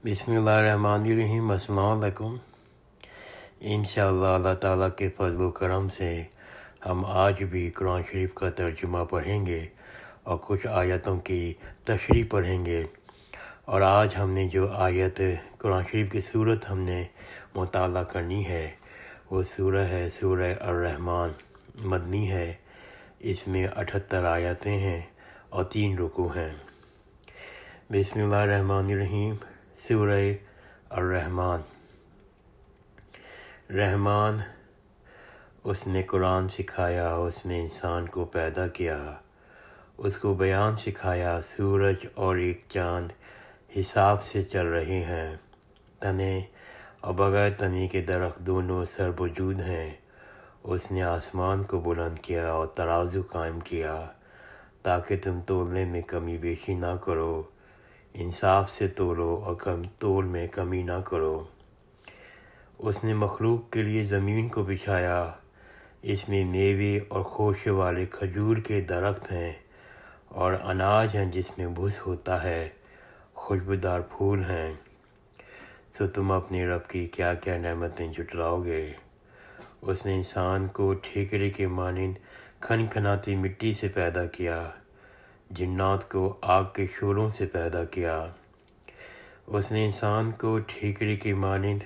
بسم اللہ الرحمن الرحیم۔ السلام علیکم۔ انشاءاللہ اللہ تعالیٰ کے فضل و کرم سے ہم آج بھی قرآن شریف کا ترجمہ پڑھیں گے اور کچھ آیتوں کی تشریح پڑھیں گے۔ اور آج ہم نے جو آیت قرآن شریف کی صورت ہم نے مطالعہ کرنی ہے وہ سورہ ہے سورہ الرحمن، مدنی ہے۔ اس میں 78 آیتیں ہیں اور 3 رکوع ہیں۔ بسم اللہ الرحمن الرحیم۔ سورہ الرحمن۔ رحمان، اس نے قرآن سکھایا، اس نے انسان کو پیدا کیا، اس کو بیان سکھایا۔ سورج اور ایک چاند حساب سے چل رہے ہیں، تنے اور بغیر تنے کے درخت دونوں سربوجود ہیں۔ اس نے آسمان کو بلند کیا اور ترازو قائم کیا تاکہ تم تولنے میں کمی بیشی نہ کرو، انصاف سے تولو اور تول میں کمی نہ کرو۔ اس نے مخلوق کے لیے زمین کو بچھایا، اس میں میوے اور خوشے والے کھجور کے درخت ہیں اور اناج ہیں جس میں بھس ہوتا ہے، خوشبودار پھول ہیں۔ سو تم اپنے رب کی کیا کیا نعمتیں جھٹلاؤ گے۔ اس نے انسان کو ٹھیکرے کے مانند کھنکھناتی مٹی سے پیدا کیا، جنات کو آگ کے شعلوں سے پیدا کیا۔ اس نے انسان کو ٹھیکرے کے مانند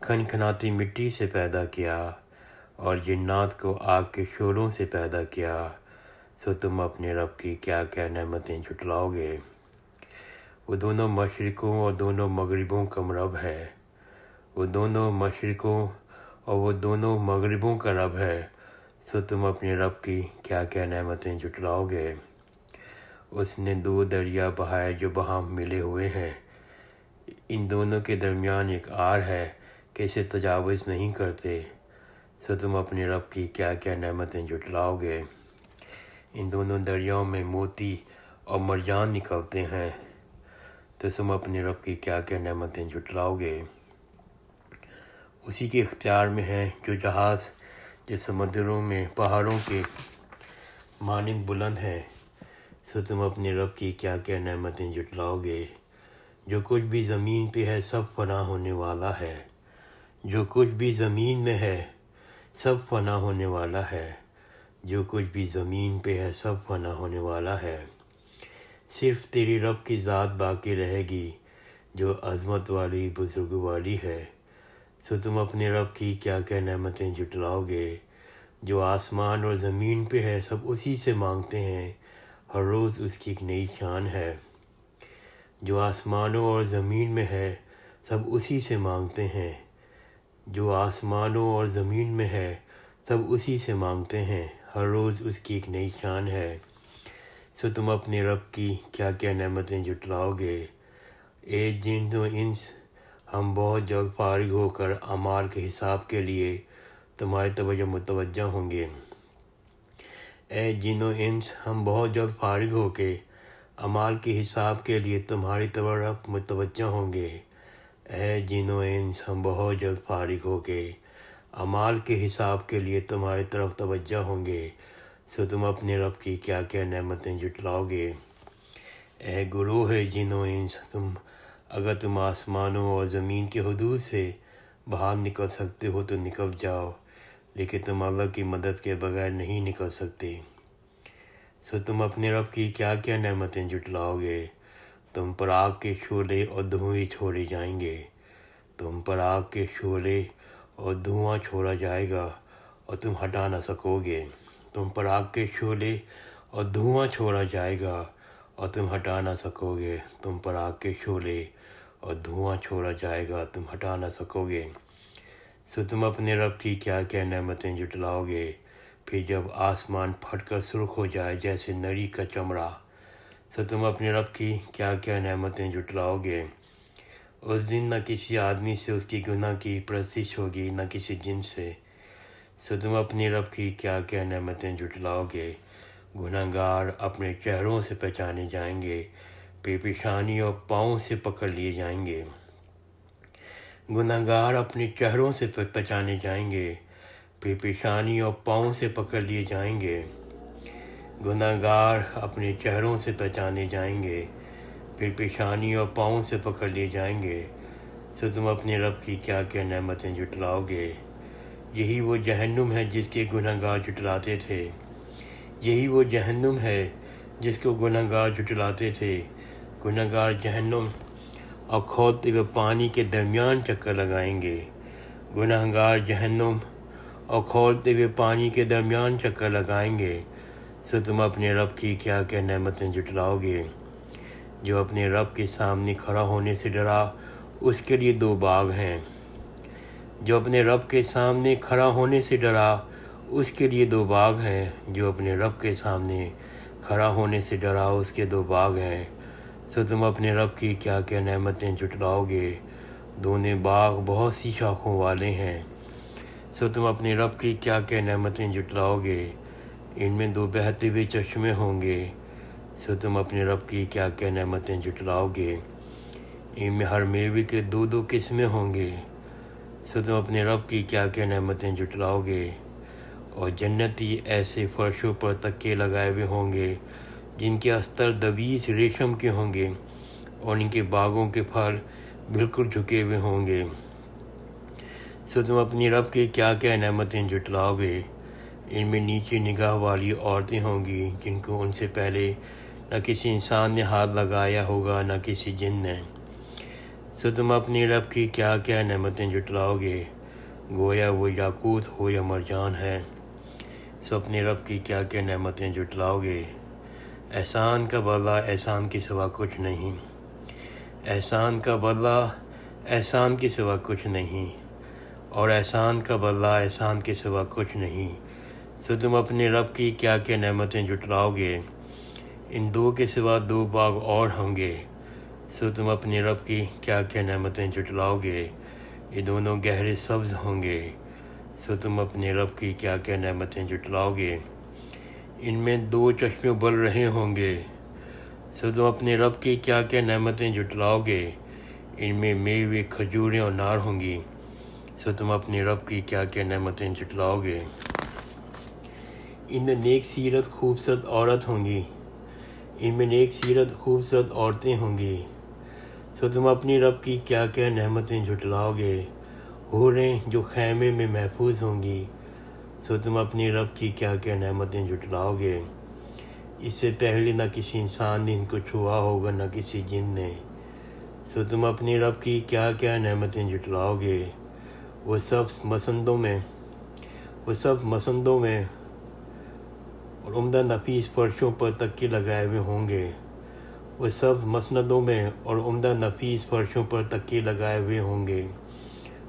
کھنکھناتی مٹی سے پیدا کیا اور جنات کو آگ کے شعلوں سے پیدا کیا۔ سو تم اپنے رب کی کیا کیا نعمتیں جھٹلاؤ گے۔ وہ دونوں مشرقوں اور دونوں مغربوں کا رب ہے، وہ دونوں مشرقوں اور وہ دونوں مغربوں کا رب ہے۔ سو تم اپنے رب کی کیا کیا نعمتیں جھٹلاؤ گے۔ اس نے 2 دریا بہائے جو باہم ملے ہوئے ہیں، ان دونوں کے درمیان ایک آڑ ہے کہ اسے تجاوز نہیں کرتے۔ سو تم اپنے رب کی کیا کیا نعمتیں جھٹلاؤ گے۔ ان دونوں دریاؤں میں موتی اور مرجان نکلتے ہیں، تو تم اپنے رب کی کیا کیا نعمتیں جھٹلاؤ گے۔ اسی کے اختیار میں ہے جو جہاز جو سمندروں میں پہاڑوں کے مانند بلند ہے۔ سو تم اپنے رب کی کیا کیا نعمتیں جھٹلاؤ گے۔ جو کچھ بھی زمین پہ ہے سب فنا ہونے والا ہے، جو کچھ بھی زمین میں ہے سب فنا ہونے والا ہے، جو کچھ بھی زمین پہ ہے سب فنا ہونے والا ہے۔ صرف تیری رب کی ذات باقی رہے گی جو عظمت والی بزرگ والی ہے۔ سو تم اپنے رب کی کیا کیا نعمتیں جھٹلاؤ گے۔ جو آسمان اور زمین پہ ہے سب اسی سے مانگتے ہیں، ہر روز اس کی ایک نئی شان ہے۔ جو آسمانوں اور زمین میں ہے سب اسی سے مانگتے ہیں، جو آسمانوں اور زمین میں ہے سب اسی سے مانگتے ہیں، ہر روز اس کی ایک نئی شان ہے۔ سو تم اپنے رب کی کیا کیا نعمتیں جھٹلاؤ گے۔ اے جن و انس، ہم بہت جلد فارغ ہو کر اعمال کے حساب کے لیے تمہاری توجہ متوجہ ہوں گے۔ اے جن و انس، ہم بہت جلد فارغ ہو کے اعمال کے حساب کے لیے تمہاری طرف متوجہ ہوں گے۔ اے جن و انس، ہم بہت جلد فارغ ہو کے اعمال کے حساب کے لیے تمہاری طرف توجہ ہوں گے۔ سو تم اپنے رب کی کیا کیا نعمتیں جھٹلاؤ گے۔ اے گروہ جن و انس، اگر تم آسمانوں اور زمین کے حدود سے باہر نکل سکتے ہو تو نکل جاؤ، لیکن تم اللہ کی مدد کے بغیر نہیں نکل سکتے۔ سو تم اپنے رب کی کیا کیا نعمتیں جھٹلاؤ گے۔ تم پر آگ کے شعلے اور دھوئیں چھوڑے جائیں گے، تم پر آگ کے شعلے اور دھواں چھوڑا جائے گا اور تم ہٹا نہ سکو گے۔ تم پر آگ کے شعلے اور دھواں چھوڑا جائے گا اور تم ہٹا نہ سکو گے۔ تم پر آگ کے شعلے اور دھواں چھوڑا جائے گا، تم ہٹا نہ سکو گے۔ سو تم اپنے رب کی کیا کیا نعمتیں جھٹلاؤ گے۔ پھر جب آسمان پھٹ کر سرخ ہو جائے جیسے نری کا چمڑا، سو تم اپنے رب کی کیا کیا نعمتیں جھٹلاؤ گے۔ اس دن نہ کسی آدمی سے اس کی گناہ کی پرستش ہوگی، نہ کسی جن سے۔ سو تم اپنے رب کی کیا کیا نعمتیں جھٹلاؤ گے۔ گناہگار اپنے چہروں سے پہچانے جائیں گے، پھر پیشانی اور پاؤں سے پکڑ لیے جائیں گے۔ گناہگار اپنے چہروں سے پہچانے جائیں گے، پھر پیشانی اور پاؤں سے پکڑ لیے جائیں گے۔ گناہگار اپنے چہروں سے پہچانے جائیں گے، پھر پیشانی اور پاؤں سے پکڑ لیے جائیں گے، سو تم اپنے رب کی کیا کیا نعمتیں جھٹلاؤ گے۔ یہی وہ جہنم ہے جس کے گنہگار جھٹلاتے تھے، یہی وہ جہنم ہے جس کو گنہگار جھٹلاتے تھے۔ گنہگار جہنم اور کھولتے ہوئے پانی کے درمیان چکر لگائیں گے، گنہگار جہنم اور کھولتے ہوئے پانی کے درمیان چکر لگائیں گے، سو تم اپنے رب کی کیا کیا نعمتیں جھٹلاؤ گے۔ جو اپنے رب کے سامنے کھڑا ہونے سے ڈرا، اس کے لیے 2 باغ ہیں۔ جو اپنے رب کے سامنے کھڑا ہونے سے ڈرا، اس کے لیے 2 باغ ہیں۔ جو اپنے رب کے سامنے کھڑا ہونے سے ڈرا، اس کے 2 باغ ہیں۔ سو تم اپنے رب کی کیا کیا نعمتیں جھٹلاؤ گے۔ دونوں باغ بہت سی شاخوں والے ہیں، سو تم اپنے رب کی کیا کیا نعمتیں جھٹلاؤ گے۔ ان میں 2 بہتے ہوئے چشمے ہوں گے، سو تم اپنے رب کی کیا کیا نعمتیں جھٹلاؤ گے۔ ان میں ہر میوے کے 2 قسمیں ہوں گے، سو تم اپنے رب کی کیا کیا نعمتیں جھٹلاؤ گے۔ اور جنتی ایسے فرشوں پر تکیے لگائے ہوئے ہوں گے جن کے استر دویز ریشم کے ہوں گے، اور ان کے باغوں کے پھل بالکل جھکے ہوئے ہوں گے، سو تم اپنی رب کی کیا کیا نعمتیں جھٹلاؤ گے۔ ان میں نیچی نگاہ والی عورتیں ہوں گی جن کو ان سے پہلے نہ کسی انسان نے ہاتھ لگایا ہوگا نہ کسی جن نے، سو تم اپنی رب کی کیا کیا نعمتیں جھٹلاؤ گے۔ گویا وہ یاقوت ہو یا مرجان ہے، سو اپنے رب کی کیا کیا نعمتیں جھٹلاؤ گے۔ احسان کا بدلہ احسان کے سوا کچھ نہیں، احسان کا بدلہ احسان کے سوا کچھ نہیں، اور احسان کا بدلہ احسان کے سوا کچھ نہیں، سو تم اپنے رب کی کیا کیا نعمتیں جھٹلاؤ گے۔ ان 2 کے سوا 2 باغ اور ہوں گے، سو تم اپنے رب کی کیا کیا نعمتیں جھٹلاؤ گے۔ یہ دونوں گہرے سبز ہوں گے، سو تم اپنے رب کی کیا کیا نعمتیں جھٹلاؤ گے۔ ان میں 2 چشمے ابل رہے ہوں گے، سو تم اپنے رب کی کیا کیا نعمتیں جھٹلاؤ گے۔ ان میں میوے کھجوریں اور نار ہوں گی، سو تم اپنے رب کی کیا کیا نعمتیں جھٹلاؤ گے۔ ان میں نیک سیرت خوبصورت عورت ہوں گی، ان میں نیک سیرت خوبصورت عورتیں ہوں گی، سو تم اپنی رب کی کیا کیا نعمتیں جھٹلاؤ گے۔ حوریں جو خیمے میں محفوظ ہوں گی، سو تم اپنی رب کی کیا کیا نعمتیں جھٹلاؤ گے۔ اس سے پہلے نہ کسی انسان نے ان کو چھوا ہوگا نہ کسی جن نے، سو تم اپنی رب کی کیا کیا نعمتیں جھٹلاؤ گے۔ وہ سب مسندوں میں اور عمدہ نفیس فرشوں پر تکیے لگائے ہوئے ہوں گے، وہ سب مسندوں میں اور عمدہ نفیس فرشوں پر تکیے لگائے ہوئے ہوں گے،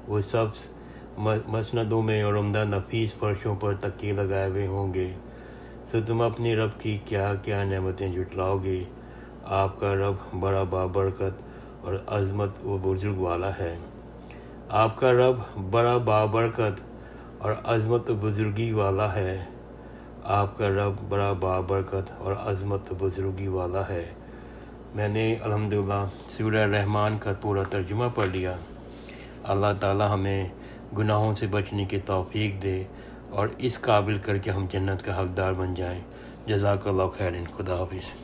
وہ سب مسندوں میں اور عمدہ نفیس فرشوں پر تکیے لگائے ہوئے ہوں گے، سو تم اپنی رب کی کیا کیا نعمتیں جھٹلاؤ گے۔ آپ کا رب بڑا بابرکت اور عظمت و بزرگ والا ہے، آپ کا رب بڑا بابرکت اور عظمت و بزرگی والا ہے، آپ کا رب بڑا بابرکت اور عظمت و بزرگی والا ہے۔ میں نے الحمدللہ سورہ رحمان کا پورا ترجمہ پڑھ لیا۔ اللہ تعالی ہمیں گناہوں سے بچنے کی توفیق دے اور اس قابل کر کے ہم جنت کا حقدار بن جائیں۔ جزاک اللہ خیرن۔ خدا حافظ۔